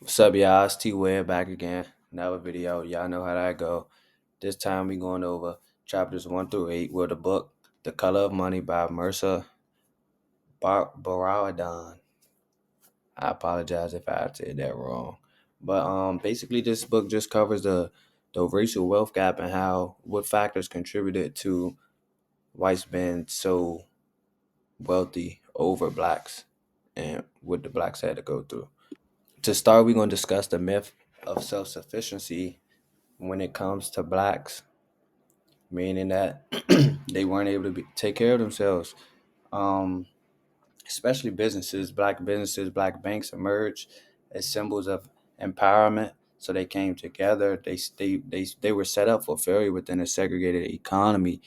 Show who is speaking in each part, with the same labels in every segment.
Speaker 1: What's up, y'all? It's Tweb back again. Another video. Y'all know how that go. This time we going over chapters 1 through 8 with the book The Color of Money by Mercer Barawadon. I apologize if I said that wrong. But basically this book just covers the racial wealth gap and how what factors contributed to whites being so wealthy over blacks and what the blacks had to go through. To start, we're going to discuss the myth of self-sufficiency when it comes to blacks, meaning that they weren't able to take care of themselves. Um, Especially businesses, black banks emerged as symbols of empowerment. So they came together. They were set up for failure within a segregated economy,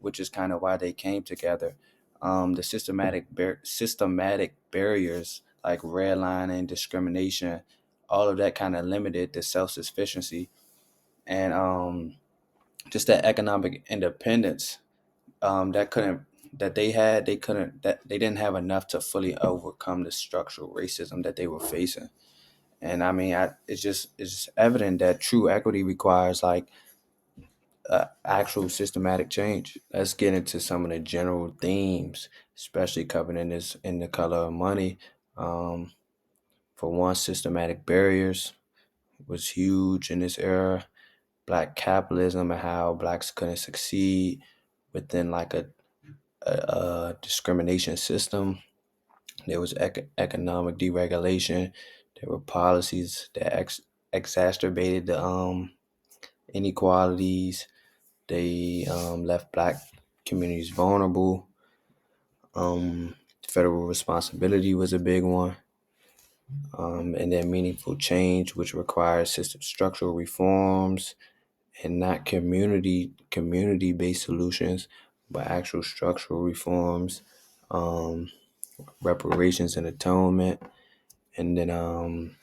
Speaker 1: which is kind of why they came together. The systematic barriers like redlining, discrimination, all of that kind of limited the self sufficiency and just that economic independence that couldn't that they had they couldn't that they didn't have enough to fully overcome the structural racism that they were facing. And I mean, it's just evident that true equity requires like actual systematic change. Let's get into some of the general themes, especially covered in this in the color of money. um, for one, systematic barriers was huge in this era. Black capitalism and how blacks couldn't succeed within like a discrimination system. There was economic deregulation. There were policies that exacerbated the inequalities. They left black communities vulnerable. Um, Federal responsibility was a big one. And then meaningful change, which requires system structural reforms and not community based solutions, but actual structural reforms, um, reparations and atonement, and then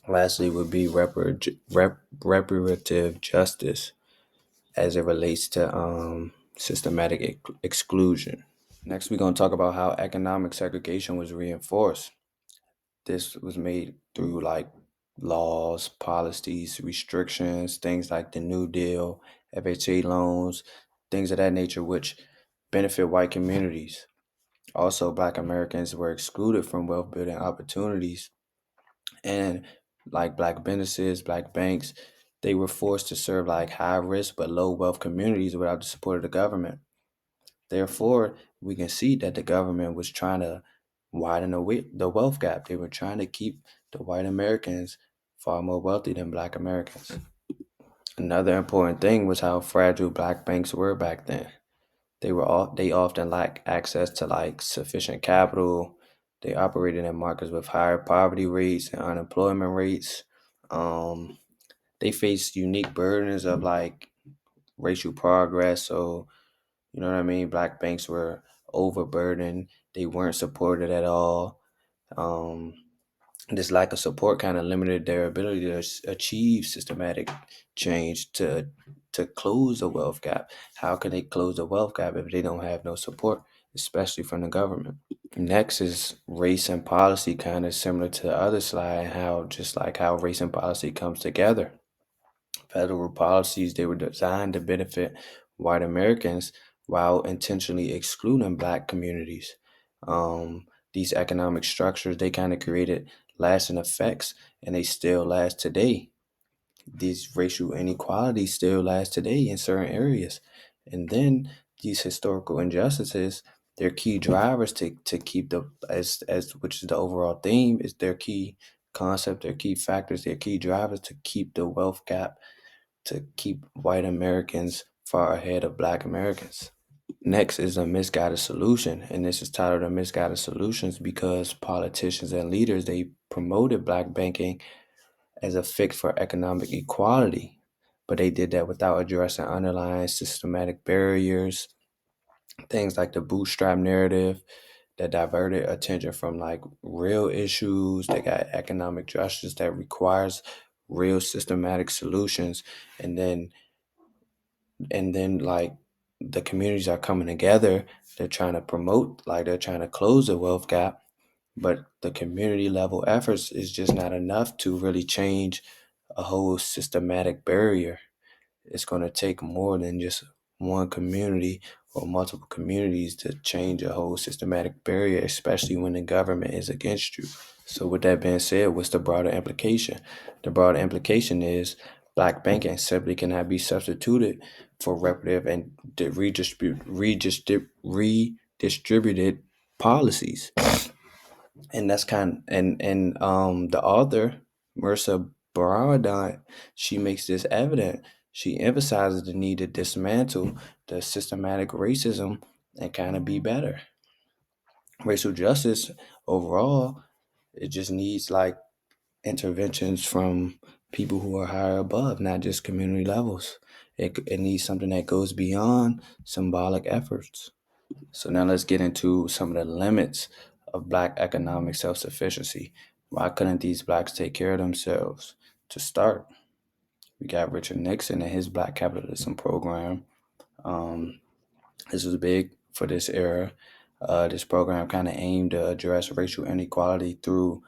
Speaker 1: lastly would be reparative justice as it relates to systematic exclusion. Next, we're going to talk about how economic segregation was reinforced. This was made through like laws, policies, restrictions, things like the New Deal, FHA loans, things of that nature, which benefit white communities. Also, Black Americans were excluded from wealth building opportunities, and like Black businesses, Black banks, they were forced to serve like high risk but low wealth communities without the support of the government. Therefore, we can see that the government was trying to widen the wealth gap. They were trying to keep the white Americans far more wealthy than Black Americans. Another important thing was how fragile Black banks were back then. They often lacked access to like sufficient capital. They operated in markets with higher poverty rates and unemployment rates. Um, they faced unique burdens of like racial progress. So you know what I mean? Black banks were overburdened. They weren't supported at all. Um, this lack of support kind of limited their ability to achieve systematic change to close the wealth gap. How can they close the wealth gap if they don't have no support, especially from the government? Next is race and policy, kind of similar to the other slide, how just like how race and policy comes together. Federal policies, they were designed to benefit white Americans while intentionally excluding black communities. These economic structures, they kind of created lasting effects, and they still last today. These racial inequalities still last today in certain areas. And then these historical injustices, they're key drivers to keep the as which is the overall theme, is their key concept, their key factors, their key drivers to keep the wealth gap, to keep white Americans far ahead of black Americans. Next is a misguided solution, and this is titled a misguided solutions because politicians and leaders, they promoted black banking as a fix for economic equality, but they did that without addressing underlying systematic barriers, things like the bootstrap narrative that diverted attention from like real issues. They got economic justice that requires real systematic solutions, and then like the communities are coming together. They're trying to promote, like they're trying to close the wealth gap, but the community level efforts is just not enough to really change a whole systematic barrier. It's going to take more than just one community or multiple communities to change a whole systematic barrier, especially when the government is against you. So, with that being said, what's the broader implication? The broader implication is black banking simply cannot be substituted for reparative and redistributed policies. And that's the author Mercer Baradine, she makes this evident. She emphasizes the need to dismantle the systematic racism and kind of be better. Racial justice overall, it just needs like interventions from people who are higher above, not just community levels. It needs something that goes beyond symbolic efforts. So now let's get into some of the limits of black economic self-sufficiency. Why couldn't these blacks take care of themselves? To start, we got Richard Nixon and his black capitalism program. Um, this was big for this era. This program kind of aimed to address racial inequality through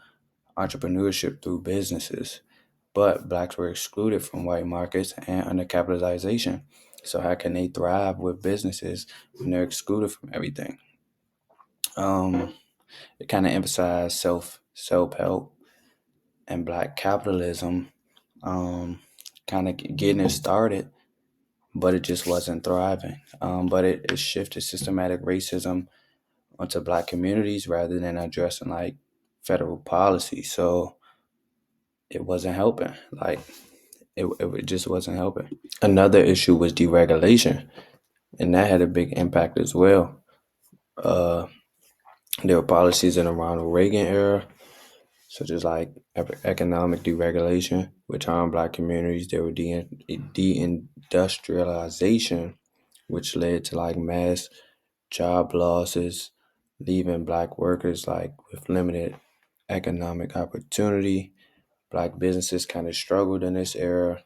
Speaker 1: entrepreneurship through businesses. But blacks were excluded from white markets and undercapitalization. So how can they thrive with businesses when they're excluded from everything? Um, it kind of emphasized self help and black capitalism, kind of getting it started, but it just wasn't thriving. But it shifted systematic racism onto black communities rather than addressing like federal policy. So it wasn't helping. Like it just wasn't helping. Another issue was deregulation, and that had a big impact as well. Uh, there were policies in the Ronald Reagan era such as like economic deregulation, which harmed black communities. There were deindustrialization, which led to like mass job losses, leaving black workers like with limited economic opportunity. Black businesses kind of struggled in this era.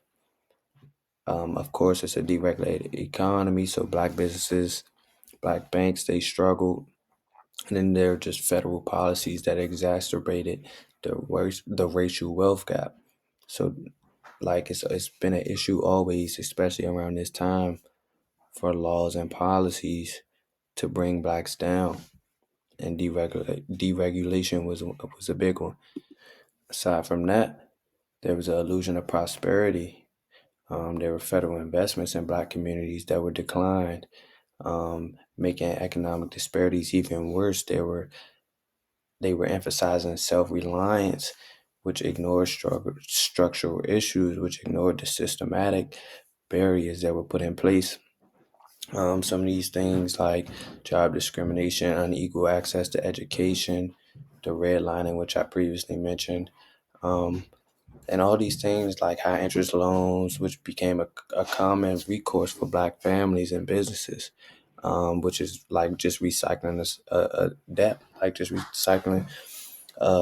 Speaker 1: Of course, it's a deregulated economy, so black businesses, black banks, they struggled. And then there are just federal policies that exacerbated the racial wealth gap. So, like it's been an issue always, especially around this time, for laws and policies to bring blacks down. And deregulation was a big one. Aside from that, there was an illusion of prosperity. There were federal investments in black communities that were declined, making economic disparities even worse. They were emphasizing self-reliance, which ignored structural issues, which ignored the systematic barriers that were put in place. Some of these things like job discrimination, unequal access to education, the redlining, which I previously mentioned, um, and all these things like high interest loans, which became a common recourse for black families and businesses, which is like just recycling this debt, like just recycling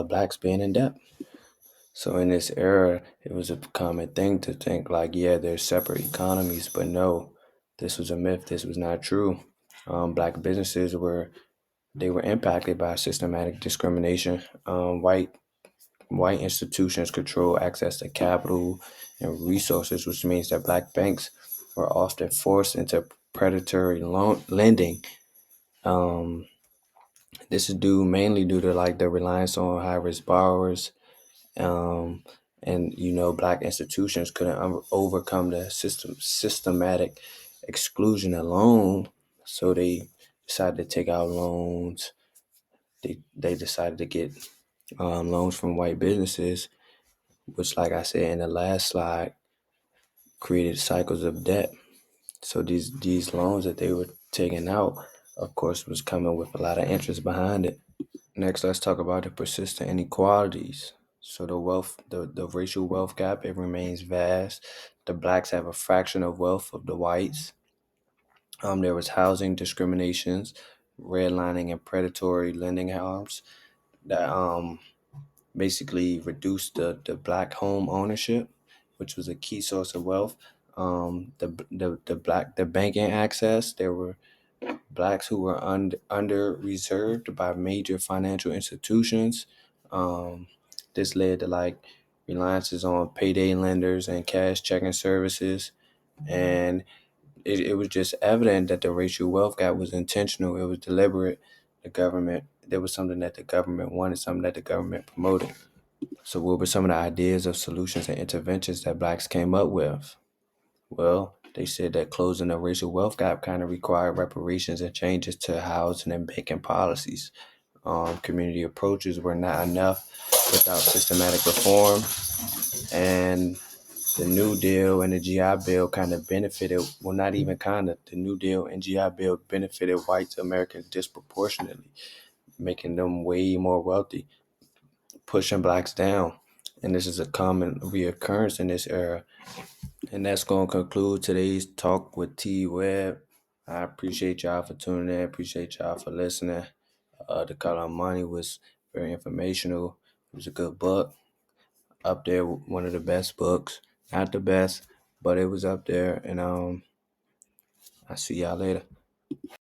Speaker 1: blacks being in debt. So in this era, it was a common thing to think like, yeah, there's separate economies, but no, this was a myth. This was not true. Black businesses were impacted by systematic discrimination. White institutions control access to capital and resources, which means that black banks were often forced into predatory loan lending. Um, this is mainly due to like the reliance on high risk borrowers, um, and black institutions couldn't overcome the systematic exclusion alone, so they decided to take out loans. They decided to get loans from white businesses, which, like I said in the last slide, created cycles of debt. So these loans that they were taking out, of course, was coming with a lot of interest behind it. Next, let's talk about the persistent inequalities. So the racial wealth gap, it remains vast. The blacks have a fraction of wealth of the whites. There was housing discriminations, redlining, and predatory lending harms that basically reduced the black home ownership, which was a key source of wealth. The banking access, there were blacks who were under reserved by major financial institutions. Um, this led to like reliances on payday lenders and cash checking services, and it was just evident that the racial wealth gap was intentional. It was deliberate. There was something that the government wanted, something that the government promoted. So, what were some of the ideas of solutions and interventions that blacks came up with? Well, they said that closing the racial wealth gap kind of required reparations and changes to housing and banking policies. Community approaches were not enough without systematic reform, and the New Deal and the GI Bill kind of benefited, well, not even kind of, the New Deal and GI Bill benefited white Americans disproportionately, making them way more wealthy, pushing blacks down. And this is a common reoccurrence in this era. And that's going to conclude today's talk with Tweb. I appreciate y'all for tuning in. Appreciate y'all for listening. The Color of Money was very informational. It was a good book. Up there, one of the best books. Not the best, but it was up there. And I see y'all later.